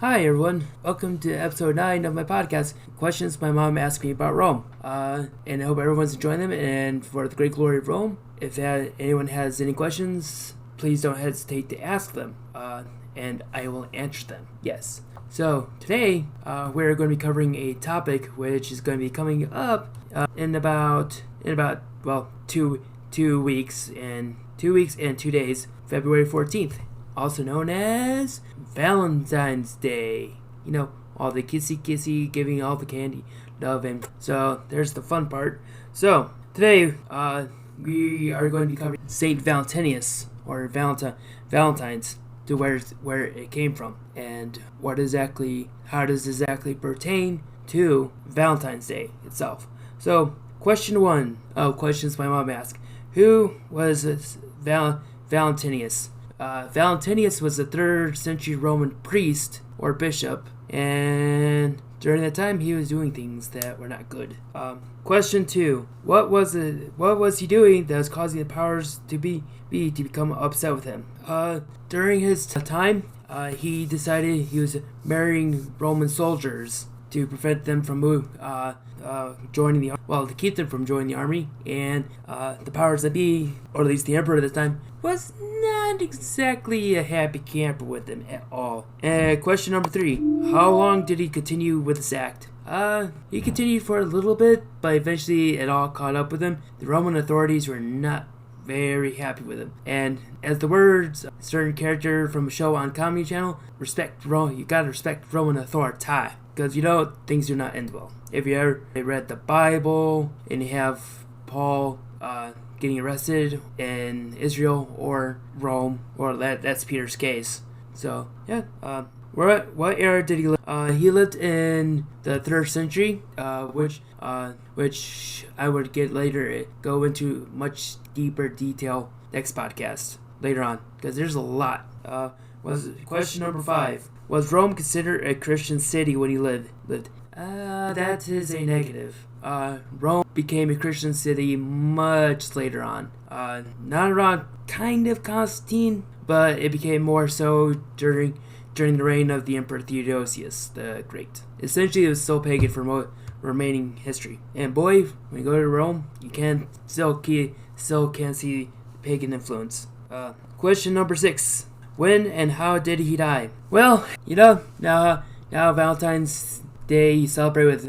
Hi everyone, welcome to episode 9 of my podcast, Questions My Mom Asked Me About Rome. And I hope everyone's enjoying them and for the great glory of Rome. If anyone has any questions, please don't hesitate to ask them, and I will answer them. Yes. So today we're going to be covering a topic which is going to be coming up in about 2 weeks and 2 days, February 14th. Also known as Valentine's Day. You know, all the kissy, giving all the candy, love, and so there's the fun part. So today, we are going to be covering Saint Valentinus or Valentine's, to where it came from, and how does exactly pertain to Valentine's Day itself. So, question 1 of questions my mom asked: who was this Valentinus? Valentinus was a 3rd century Roman priest or bishop, and during that time he was doing things that were not good. Question 2: What was he doing that was causing the powers to become upset with him? During his time, he decided he was marrying Roman soldiers to prevent them from joining the to keep them from joining the army, and the powers that be, or at least the emperor at the time, was not exactly a happy camper with him at all. Question number 3: how long did he continue with this act? He continued for a little bit, but eventually it all caught up with him. The Roman authorities were not very happy with him, and as the words a certain character from a show on Comedy Channel, you gotta respect Roman authority, because things do not end well. If you ever read the Bible and you have Paul getting arrested in Israel or Rome, or that's Peter's case. So yeah, what era did he live? He lived in the 3rd century, which I would go into much deeper detail next podcast later on, because there's a lot. Question number 5: was Rome considered a Christian city when he lived? That is a negative. Rome became a Christian city much later on. Not around kind of Constantine, but it became more so during the reign of the Emperor Theodosius the Great. Essentially, it was still pagan for remaining history. And boy, when you go to Rome, you still can see pagan influence. Question number 6: when and how did he die? Well, now Valentine's Day you celebrate with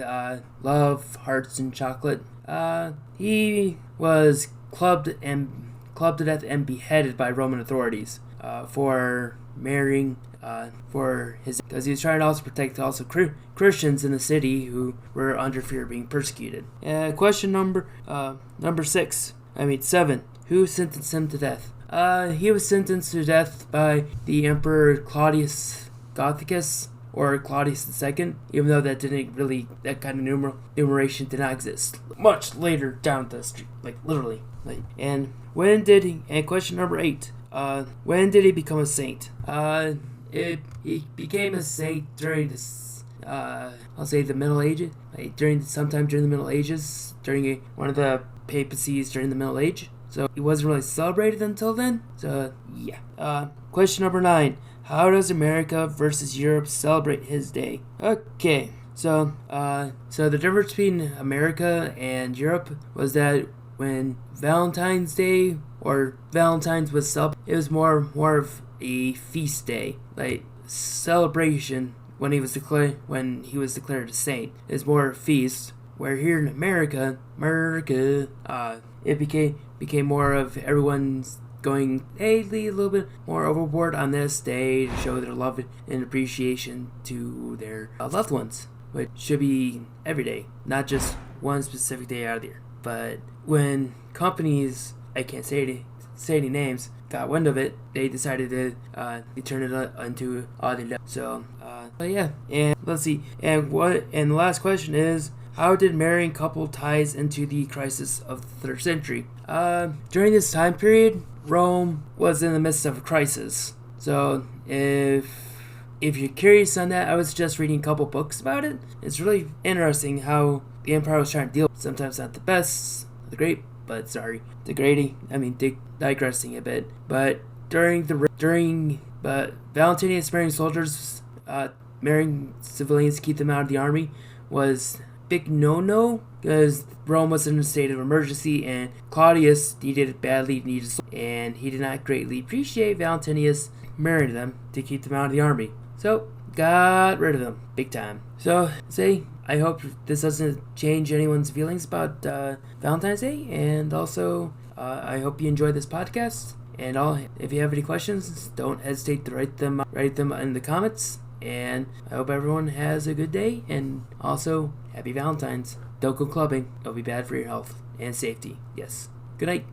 love, hearts, and chocolate. He was clubbed to death and beheaded by Roman authorities for marrying, because he was trying to also protect Christians in the city who were under fear of being persecuted. Question number 7: who sentenced him to death? He was sentenced to death by the Emperor Claudius Gothicus, or Claudius II, even though that kind of numeration did not exist. Much later down the street, literally. And question number 8: when did he become a saint? He became a saint during this, I'll say the Middle Ages, sometime during the Middle Ages, during one of the papacies during the Middle Age. So he wasn't really celebrated until then. So yeah. Question number 9: how does America versus Europe celebrate his day? Okay, so the difference between America and Europe was that when Valentine's Day or Valentine's was celebrated, it was more of a feast day, celebration. When he was declared a saint, is more a feast. Where here in America, it became more of everyone's going a little bit more overboard on this day to show their love and appreciation to their loved ones, which should be every day, not just one specific day out of the year. But when companies, I can't say any names, got wind of it, they decided to turn it into other day. So yeah, and let's see. And the last question is: how did marrying couple ties into the crisis of the 3rd century? During this time period, Rome was in the midst of a crisis. So if you're curious on that, I would suggest reading a couple books about it. It's really interesting how the empire was trying to deal with it. Sometimes not the best, the great, but digressing a bit. But Valentinus marrying soldiers marrying civilians to keep them out of the army was big no-no, because Rome was in a state of emergency and Claudius and he did not greatly appreciate Valentinius marrying them to keep them out of the army. So, got rid of them big time. So, I hope this doesn't change anyone's feelings about Valentine's Day, and also I hope you enjoyed this podcast. And if you have any questions, don't hesitate to write them in the comments. And I hope everyone has a good day, and also happy Valentine's. Don't go clubbing. It'll be bad for your health and safety. Yes. Good night.